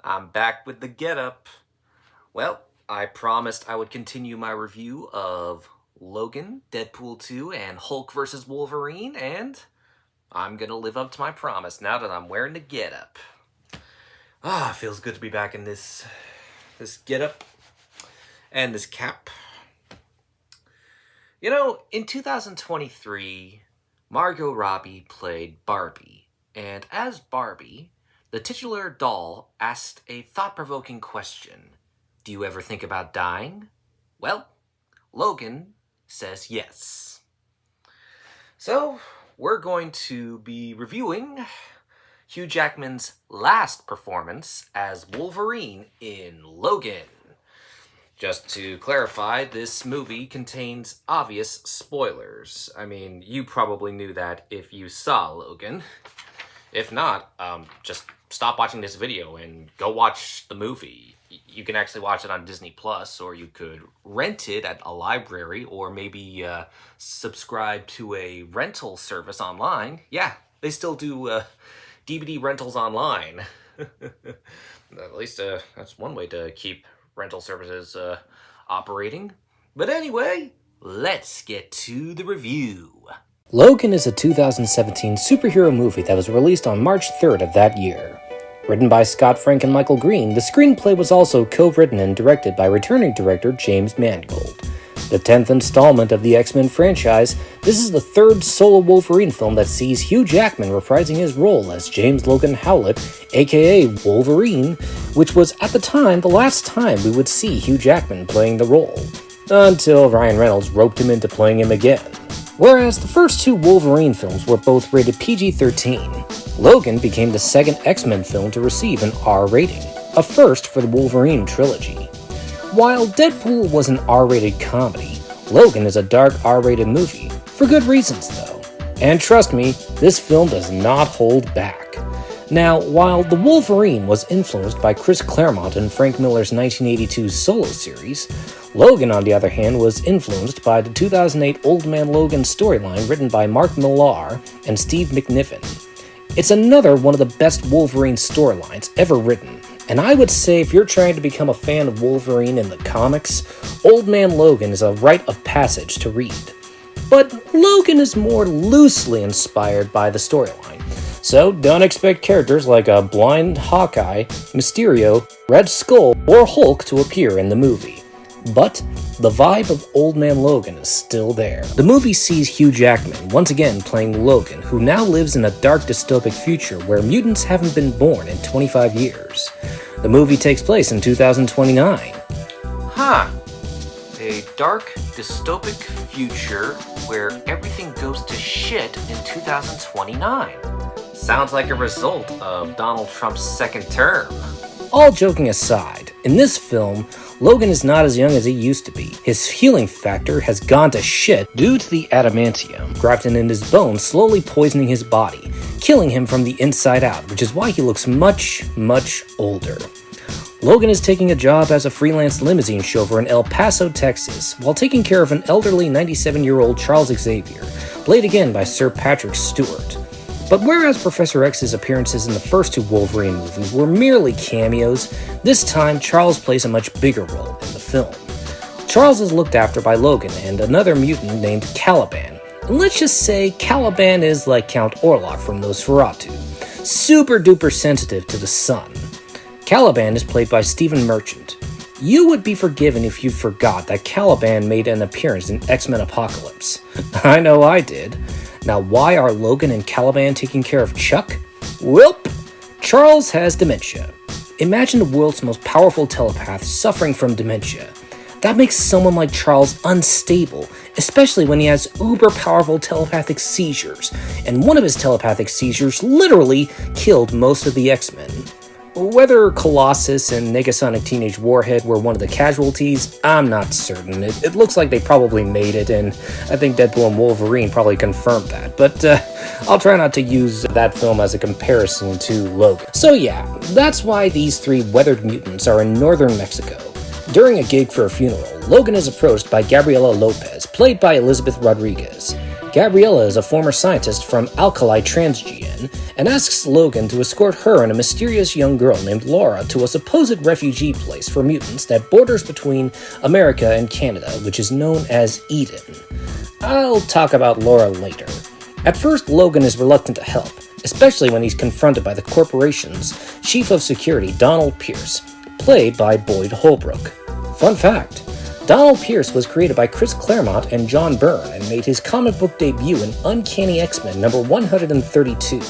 I'm back with the getup. Well, I promised I would continue my review of Logan, Deadpool 2, and Hulk vs. Wolverine, and I'm gonna live up to my promise now that I'm wearing the getup. Feels good to be back in this getup and this cap. You know, in 2023, Margot Robbie played Barbie, and as Barbie, the titular doll asked a thought-provoking question. Do you ever think about dying? Well, Logan says yes. So, we're going to be reviewing Hugh Jackman's last performance as Wolverine in Logan. Just to clarify, this movie contains obvious spoilers. I mean, you probably knew that if you saw Logan. If not, just stop watching this video and go watch the movie. You can actually watch it on Disney Plus, or you could rent it at a library, or maybe subscribe to a rental service online. Yeah, they still do DVD rentals online. At least that's one way to keep rental services operating. But anyway, let's get to the review. Logan is a 2017 superhero movie that was released on March 3rd of that year. Written by Scott Frank and Michael Green, the screenplay was also co-written and directed by returning director James Mangold. The 10th installment of the X-Men franchise, this is the third solo Wolverine film that sees Hugh Jackman reprising his role as James Logan Howlett, aka Wolverine, which was at the time the last time we would see Hugh Jackman playing the role, until Ryan Reynolds roped him into playing him again. Whereas the first two Wolverine films were both rated PG-13, Logan became the second X-Men film to receive an R rating, a first for the Wolverine trilogy. While Deadpool was an R-rated comedy, Logan is a dark R-rated movie, for good reasons though. And trust me, this film does not hold back. Now, while The Wolverine was influenced by Chris Claremont and Frank Miller's 1982 solo series, Logan, on the other hand, was influenced by the 2008 Old Man Logan storyline written by Mark Millar and Steve McNiven. It's another one of the best Wolverine storylines ever written, and I would say if you're trying to become a fan of Wolverine in the comics, Old Man Logan is a rite of passage to read. But Logan is more loosely inspired by the storyline, so don't expect characters like a blind Hawkeye, Mysterio, Red Skull, or Hulk to appear in the movie. But the vibe of Old Man Logan is still there. The movie sees Hugh Jackman once again playing Logan, who now lives in a dark dystopic future where mutants haven't been born in 25 years. The movie takes place in 2029. A dark dystopic future where everything goes to shit in 2029. Sounds like a result of Donald Trump's second term. All joking aside, in this film, Logan is not as young as he used to be. His healing factor has gone to shit due to the adamantium grafted in his bones slowly poisoning his body, killing him from the inside out, which is why he looks much, much older. Logan is taking a job as a freelance limousine chauffeur in El Paso, Texas, while taking care of an elderly 97-year-old Charles Xavier, played again by Sir Patrick Stewart. But whereas Professor X's appearances in the first two Wolverine movies were merely cameos, this time Charles plays a much bigger role in the film. Charles is looked after by Logan and another mutant named Caliban, and let's just say Caliban is like Count Orlok from Nosferatu, super duper sensitive to the sun. Caliban is played by Stephen Merchant. You would be forgiven if you forgot that Caliban made an appearance in X-Men Apocalypse. I know I did. Now, why are Logan and Caliban taking care of Chuck? Welp, Charles has dementia. Imagine the world's most powerful telepath suffering from dementia. That makes someone like Charles unstable, especially when he has uber-powerful telepathic seizures, and one of his telepathic seizures literally killed most of the X-Men. Whether Colossus and Negasonic Teenage Warhead were one of the casualties, I'm not certain. It looks like they probably made it, and I think Deadpool and Wolverine probably confirmed that, but I'll try not to use that film as a comparison to Logan. So yeah, that's why these three weathered mutants are in northern Mexico. During a gig for a funeral, Logan is approached by Gabriela Lopez, played by Elizabeth Rodriguez. Gabriella is a former scientist from Alkali Transgene and asks Logan to escort her and a mysterious young girl named Laura to a supposed refugee place for mutants that borders between America and Canada, which is known as Eden. I'll talk about Laura later. At first, Logan is reluctant to help, especially when he's confronted by the corporation's chief of security, Donald Pierce, played by Boyd Holbrook. Fun fact, Donald Pierce was created by Chris Claremont and John Byrne and made his comic book debut in Uncanny X-Men number 132.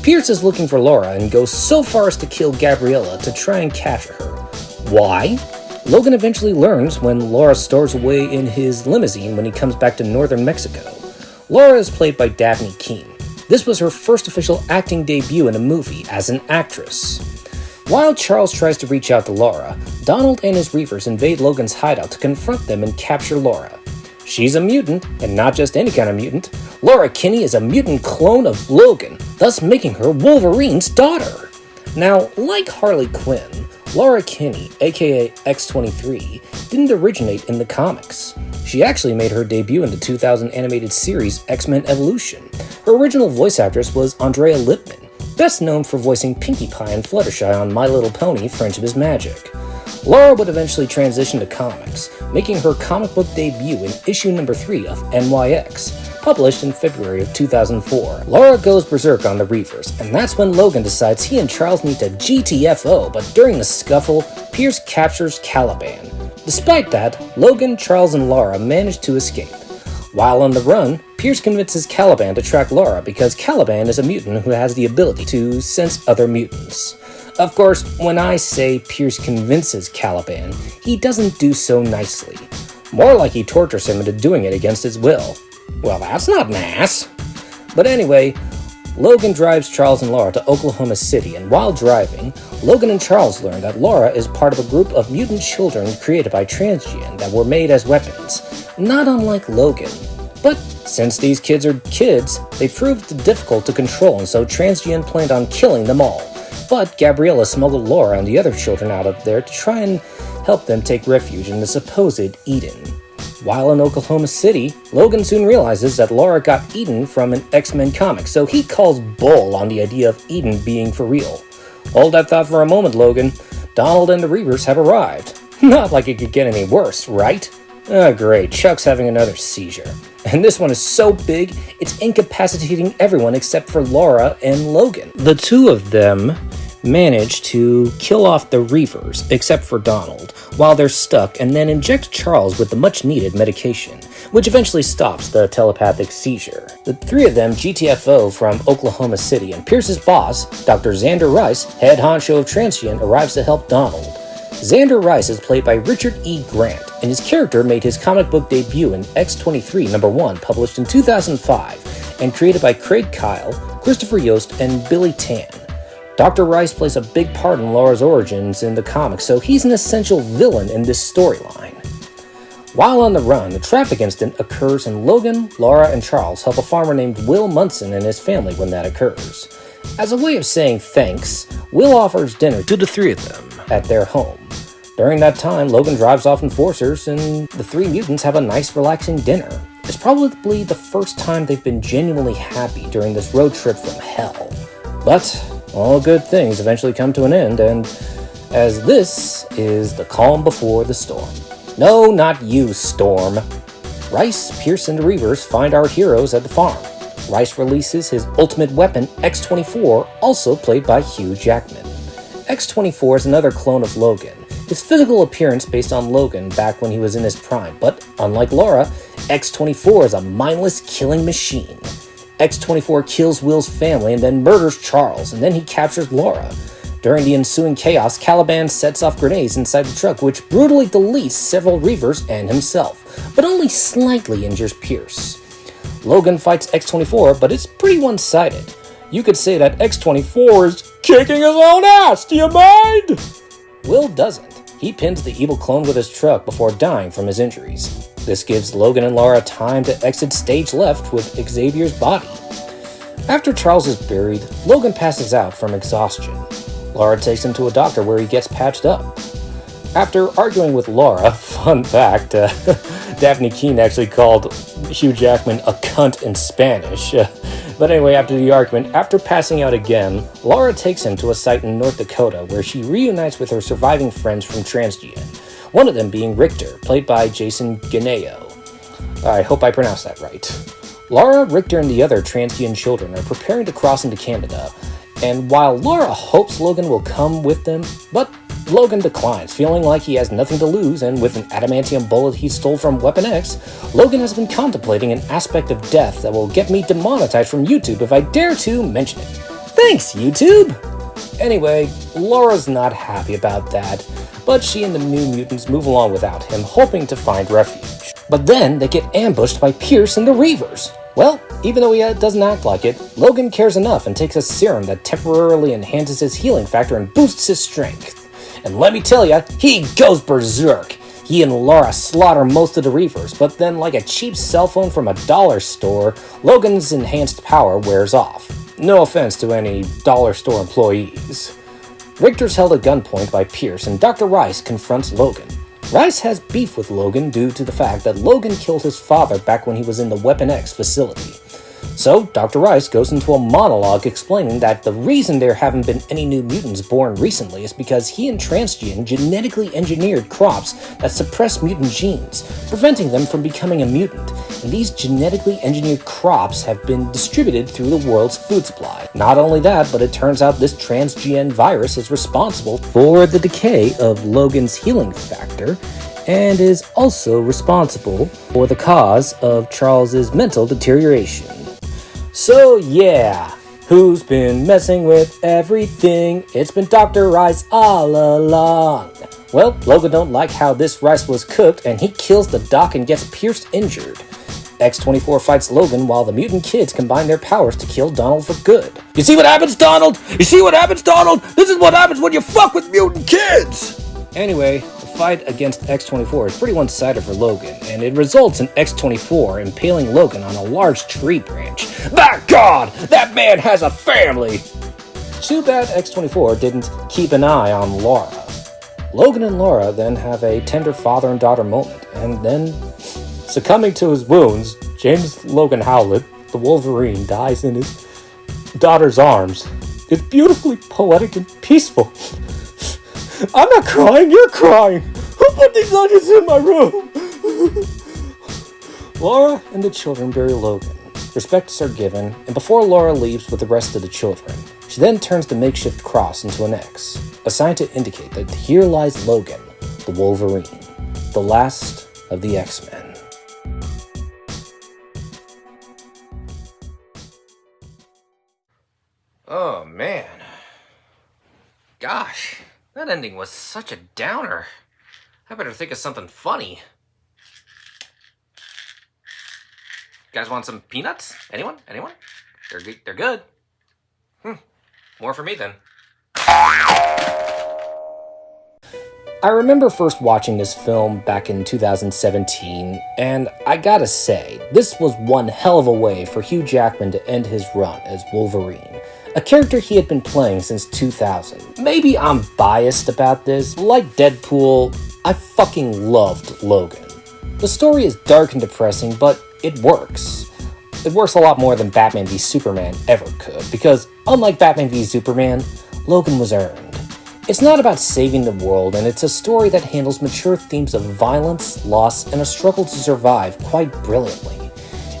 Pierce is looking for Laura and goes so far as to kill Gabriella to try and capture her. Why? Logan eventually learns when Laura stores away in his limousine when he comes back to northern Mexico. Laura is played by Daphne Keane. This was her first official acting debut in a movie as an actress. While Charles tries to reach out to Laura, Donald and his Reavers invade Logan's hideout to confront them and capture Laura. She's a mutant, and not just any kind of mutant. Laura Kinney is a mutant clone of Logan, thus making her Wolverine's daughter. Now, like Harley Quinn, Laura Kinney, aka X-23, didn't originate in the comics. She actually made her debut in the 2000 animated series X-Men Evolution. Her original voice actress was Andrea Lipman, best known for voicing Pinkie Pie and Fluttershy on My Little Pony: Friendship is Magic. Laura would eventually transition to comics, making her comic book debut in issue number 3 of NYX, published in February of 2004. Laura goes berserk on the Reavers, and that's when Logan decides he and Charles need to GTFO, but during the scuffle, Pierce captures Caliban. Despite that, Logan, Charles, and Laura manage to escape. While on the run, Pierce convinces Caliban to track Laura because Caliban is a mutant who has the ability to sense other mutants. Of course, when I say Pierce convinces Caliban, he doesn't do so nicely. More like he tortures him into doing it against his will. Well, that's not an ass. But anyway, Logan drives Charles and Laura to Oklahoma City, and while driving, Logan and Charles learn that Laura is part of a group of mutant children created by Transgene that were made as weapons, not unlike Logan. But since these kids are kids, they proved difficult to control, and so Transgene planned on killing them all. But Gabriella smuggled Laura and the other children out of there to try and help them take refuge in the supposed Eden. While in Oklahoma City, Logan soon realizes that Laura got Eden from an X-Men comic, so he calls bull on the idea of Eden being for real. Hold that thought for a moment, Logan. Donald and the Reavers have arrived. Not like it could get any worse, right? Oh great, Chuck's having another seizure. And this one is so big, it's incapacitating everyone except for Laura and Logan. The two of them manage to kill off the Reavers, except for Donald, while they're stuck, and then inject Charles with the much-needed medication, which eventually stops the telepathic seizure. The three of them GTFO from Oklahoma City, and Pierce's boss, Dr. Xander Rice, head honcho of Transgene, arrives to help Donald. Xander Rice is played by Richard E. Grant, and his character made his comic book debut in X-23 number 1, published in 2005, and created by Craig Kyle, Christopher Yost, and Billy Tan. Dr. Rice plays a big part in Laura's origins in the comics, so he's an essential villain in this storyline. While on the run, a traffic incident occurs and Logan, Laura, and Charles help a farmer named Will Munson and his family when that occurs. As a way of saying thanks, Will offers dinner to the three of them at their home. During that time, Logan drives off enforcers and the three mutants have a nice relaxing dinner. It's probably the first time they've been genuinely happy during this road trip from hell. But all good things eventually come to an end, and as this is the calm before the storm. No, not you, Storm. Rice, Pierce, and the Reavers find our heroes at the farm. Rice releases his ultimate weapon, X-24, also played by Hugh Jackman. X-24 is another clone of Logan, his physical appearance based on Logan back when he was in his prime, but unlike Laura, X-24 is a mindless killing machine. X-24 kills Will's family and then murders Charles, and then he captures Laura. During the ensuing chaos, Caliban sets off grenades inside the truck, which brutally deletes several Reavers and himself, but only slightly injures Pierce. Logan fights X-24, but it's pretty one-sided. You could say that X-24 is kicking his own ass, do you mind? Will doesn't. He pins the evil clone with his truck before dying from his injuries. This gives Logan and Laura time to exit stage left with Xavier's body. After Charles is buried, Logan passes out from exhaustion. Laura takes him to a doctor where he gets patched up. After arguing with Laura, fun fact, Daphne Keene actually called Hugh Jackman a cunt in Spanish. But anyway, after the argument, after passing out again, Laura takes him to a site in North Dakota where she reunites with her surviving friends from Transgene, one of them being Richter, played by Jason Ganeo. I hope I pronounced that right. Laura, Richter, and the other Transgene children are preparing to cross into Canada, and while Laura hopes Logan will come with them, but Logan declines, feeling like he has nothing to lose, and with an adamantium bullet he stole from Weapon X, Logan has been contemplating an aspect of death that will get me demonetized from YouTube if I dare to mention it. Thanks, YouTube! Anyway, Laura's not happy about that, but she and the New Mutants move along without him, hoping to find refuge. But then they get ambushed by Pierce and the Reavers. Well, even though he doesn't act like it, Logan cares enough and takes a serum that temporarily enhances his healing factor and boosts his strength. And let me tell ya, he goes berserk. He and Laura slaughter most of the Reavers, but then like a cheap cell phone from a dollar store, Logan's enhanced power wears off. No offense to any dollar store employees. Richter's held at gunpoint by Pierce, and Dr. Rice confronts Logan. Rice has beef with Logan due to the fact that Logan killed his father back when he was in the Weapon X facility. So, Dr. Rice goes into a monologue explaining that the reason there haven't been any new mutants born recently is because he and Transgene genetically engineered crops that suppress mutant genes, preventing them from becoming a mutant, and these genetically engineered crops have been distributed through the world's food supply. Not only that, but it turns out this transgene virus is responsible for the decay of Logan's healing factor, and is also responsible for the cause of Charles's mental deterioration. So yeah, who's been messing with everything? It's been Dr. Rice all along. Well, Logan don't like how this rice was cooked, and he kills the doc and gets Pierce injured. X-24 fights Logan while the mutant kids combine their powers to kill Donald for good. You see what happens, Donald? You see what happens, Donald? This is what happens when you fuck with mutant kids! Anyway, the fight against X-24 is pretty one-sided for Logan, and it results in X-24 impaling Logan on a large tree branch. By God, that man has a family! Too bad X-24 didn't keep an eye on Laura. Logan and Laura then have a tender father and daughter moment, and then, succumbing to his wounds, James Logan Howlett, the Wolverine, dies in his daughter's arms. It's beautifully poetic and peaceful. I'm not crying, you're crying! Who put these onions in my room? Laura and the children bury Logan. Respects are given, and before Laura leaves with the rest of the children, she then turns the makeshift cross into an X, a sign to indicate that here lies Logan, the Wolverine, the last of the X-Men. Oh, man. Gosh, that ending was such a downer. I better think of something funny. You guys want some peanuts? Anyone? Anyone? They're good. More for me then. I remember first watching this film back in 2017, and I gotta say, this was one hell of a way for Hugh Jackman to end his run as Wolverine, a character he had been playing since 2000. Maybe I'm biased about this, like Deadpool, I fucking loved Logan. The story is dark and depressing, but it works. It works a lot more than Batman v Superman ever could, because unlike Batman v Superman, Logan was earned. It's not about saving the world, and it's a story that handles mature themes of violence, loss, and a struggle to survive quite brilliantly.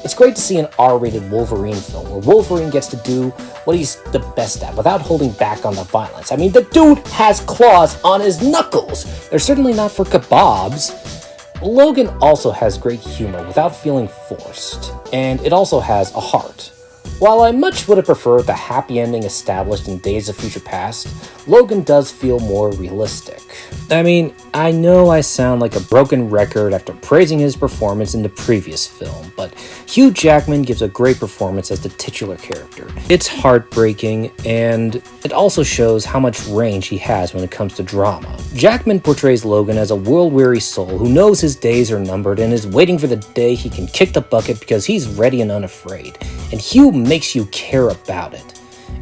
It's great to see an R-rated Wolverine film where Wolverine gets to do what he's the best at without holding back on the violence. I mean, the dude has claws on his knuckles! They're certainly not for kebabs. Logan also has great humor without feeling forced, and it also has a heart. While I much would have preferred the happy ending established in Days of Future Past, Logan does feel more realistic. I mean, I know I sound like a broken record after praising his performance in the previous film, but Hugh Jackman gives a great performance as the titular character. It's heartbreaking, and it also shows how much range he has when it comes to drama. Jackman portrays Logan as a world-weary soul who knows his days are numbered and is waiting for the day he can kick the bucket because he's ready and unafraid, and Hugh makes you care about it.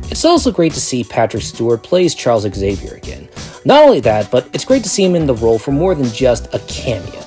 It's also great to see Patrick Stewart plays Charles Xavier again. Not only that, but it's great to see him in the role for more than just a cameo.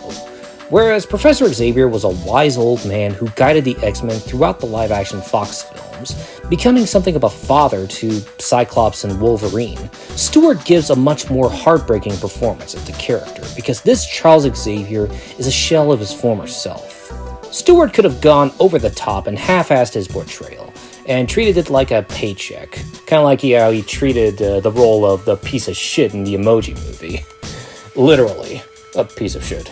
Whereas Professor Xavier was a wise old man who guided the X-Men throughout the live-action Fox films, becoming something of a father to Cyclops and Wolverine, Stewart gives a much more heartbreaking performance of the character, because this Charles Xavier is a shell of his former self. Stewart could have gone over the top and half-assed his portrayal, and treated it like a paycheck, kind of like how he treated the role of the piece of shit in the Emoji Movie. Literally, a piece of shit.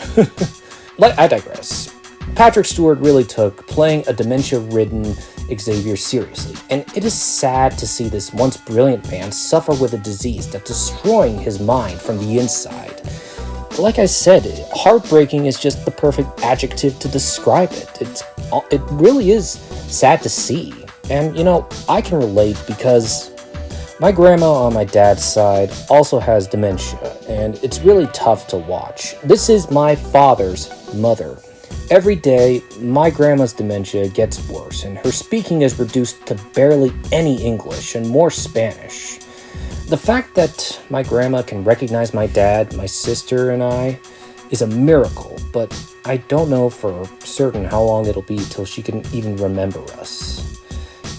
I digress. Patrick Stewart really took playing a dementia-ridden Xavier seriously, and it is sad to see this once brilliant man suffer with a disease that's destroying his mind from the inside. Like I said, heartbreaking is just the perfect adjective to describe it. It really is sad to see. And, I can relate because my grandma on my dad's side also has dementia, and it's really tough to watch. This is my father's mother. Every day, my grandma's dementia gets worse, and her speaking is reduced to barely any English and more Spanish. The fact that my grandma can recognize my dad, my sister, and I is a miracle, but I don't know for certain how long it'll be till she can even remember us.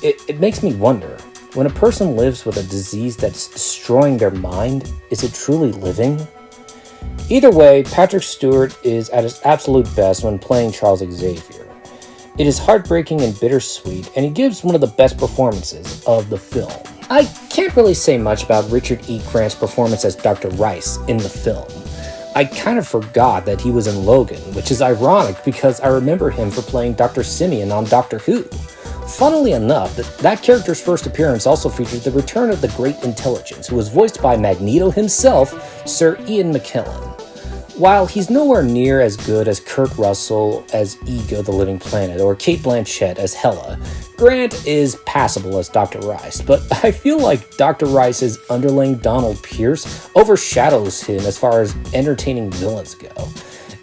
It makes me wonder, when a person lives with a disease that's destroying their mind, is it truly living? Either way, Patrick Stewart is at his absolute best when playing Charles Xavier. It is heartbreaking and bittersweet, and he gives one of the best performances of the film. I can't really say much about Richard E. Grant's performance as Dr. Rice in the film. I kind of forgot that he was in Logan, which is ironic because I remember him for playing Dr. Simeon on Doctor Who. Funnily enough, that character's first appearance also featured the return of the Great Intelligence, who was voiced by Magneto himself, Sir Ian McKellen. While he's nowhere near as good as Kurt Russell as Ego the Living Planet or Cate Blanchett as Hela, Grant is passable as Dr. Rice, but I feel like Dr. Rice's underling Donald Pierce overshadows him as far as entertaining villains go.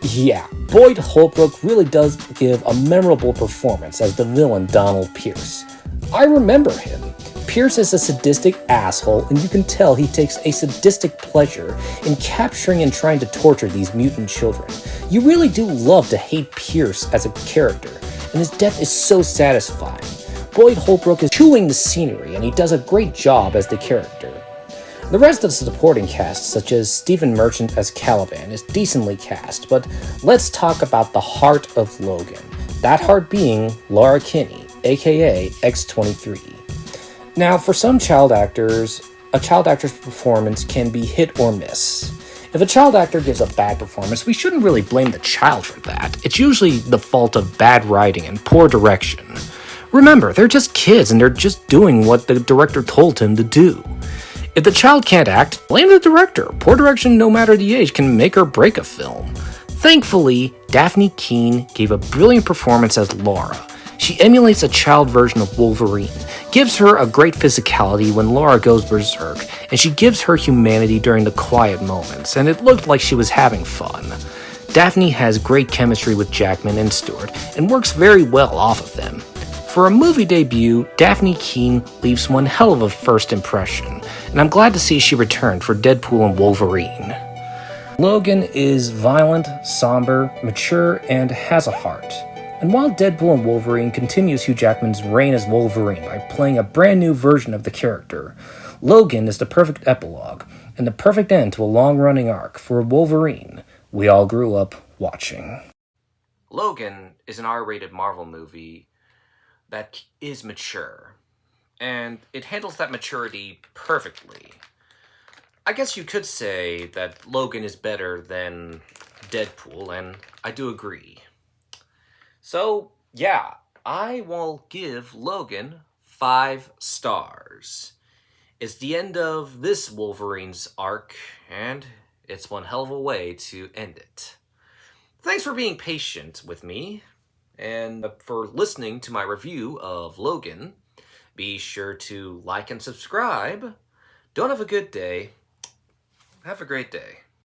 Yeah, Boyd Holbrook really does give a memorable performance as the villain Donald Pierce. I remember him. Pierce is a sadistic asshole, and you can tell he takes a sadistic pleasure in capturing and trying to torture these mutant children. You really do love to hate Pierce as a character, and his death is so satisfying. Boyd Holbrook is chewing the scenery, and he does a great job as the character. The rest of the supporting cast, such as Stephen Merchant as Caliban, is decently cast, but let's talk about the heart of Logan. That heart being Laura Kinney, aka X-23. Now, for some child actors, a child actor's performance can be hit or miss. If a child actor gives a bad performance, we shouldn't really blame the child for that. It's usually the fault of bad writing and poor direction. Remember, they're just kids and they're just doing what the director told him to do. If the child can't act, blame the director. Poor direction, no matter the age, can make or break a film. Thankfully, Dafne Keen gave a brilliant performance as Laura. She emulates a child version of Wolverine, gives her a great physicality when Laura goes berserk, and she gives her humanity during the quiet moments, and it looked like she was having fun. Dafne has great chemistry with Jackman and Stewart, and works very well off of them. For a movie debut, Dafne Keen leaves one hell of a first impression, and I'm glad to see she returned for Deadpool and Wolverine. Logan is violent, somber, mature, and has a heart. And while Deadpool and Wolverine continues Hugh Jackman's reign as Wolverine by playing a brand new version of the character, Logan is the perfect epilogue, and the perfect end to a long-running arc for Wolverine we all grew up watching. Logan is an R-rated Marvel movie that is mature, and it handles that maturity perfectly. I guess you could say that Logan is better than Deadpool, and I do agree. So, yeah, I will give Logan 5 stars. It's the end of this Wolverine's arc, and it's one hell of a way to end it. Thanks for being patient with me, and for listening to my review of Logan. Be sure to like and subscribe. Don't have a good day. Have a great day.